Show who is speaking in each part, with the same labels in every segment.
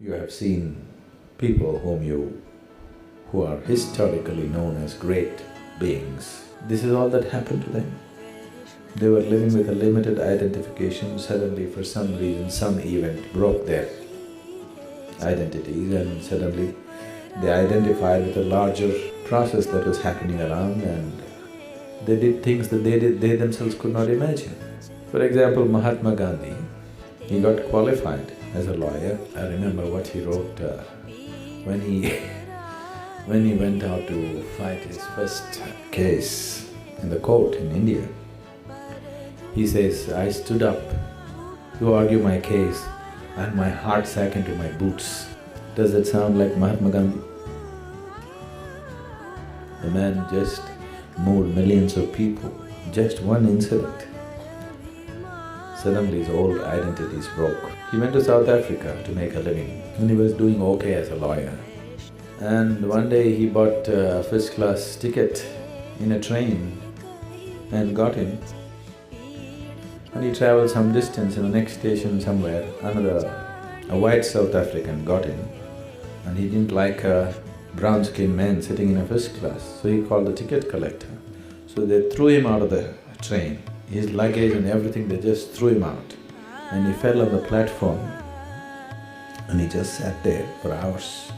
Speaker 1: You have seen people who are historically known as great beings. This is all that happened to them. They were living with a limited identification. Suddenly, for some reason, some event broke their identities, and suddenly they identified with a larger process that was happening around, and they did things that they themselves could not imagine. For example, Mahatma Gandhi, he got qualified as a lawyer. I remember what he wrote when he when he went out to fight his first case in the court in India. He says, "I stood up to argue my case and my heart sank into my boots." Does that sound like Mahatma Gandhi? The man just moved millions of people, just one incident. Suddenly his old identities broke. He went to South Africa to make a living, and he was doing okay as a lawyer. And one day he bought a first-class ticket in a train and got in. And he travelled some distance. In the next station somewhere, a white South African got in, and he didn't like a brown-skinned man sitting in a first class, so he called the ticket collector. So they threw him out of the train. His luggage and everything, they just threw him out. And he fell on the platform, and he just sat there for hours.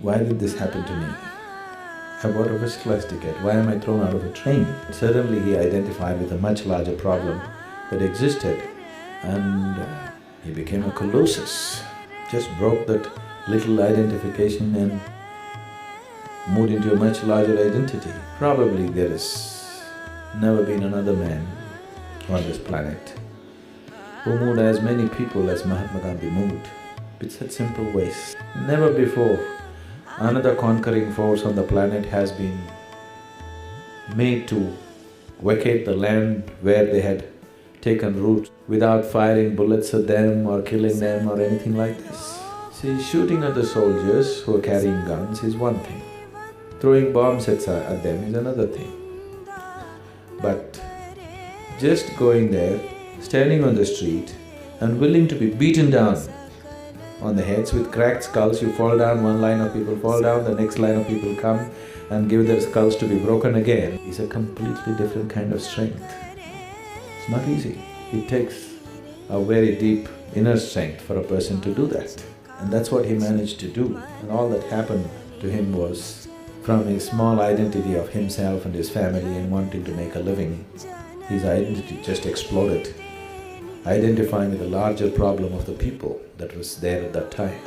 Speaker 1: Why did this happen to me? I bought a first-class ticket, why am I thrown out of a train? Suddenly he identified with a much larger problem that existed, and he became a colossus. Just broke that little identification and moved into a much larger identity. Probably there has never been another man on this planet who moved as many people as Mahatma Gandhi moved, with such simple ways. Never before another conquering force on the planet has been made to vacate the land where they had taken root without firing bullets at them or killing them or anything like this. See, shooting at the soldiers who are carrying guns is one thing. Throwing bombs at them is another thing. But just going there, standing on the street and willing to be beaten down on the heads with cracked skulls, you fall down, one line of people fall down, the next line of people come and give their skulls to be broken again, is a completely different kind of strength. It's not easy. It takes a very deep inner strength for a person to do that. And that's what he managed to do. And all that happened to him was from his small identity of himself and his family and wanting to make a living, his identity just exploded, identifying with the larger problem of the people that was there at that time.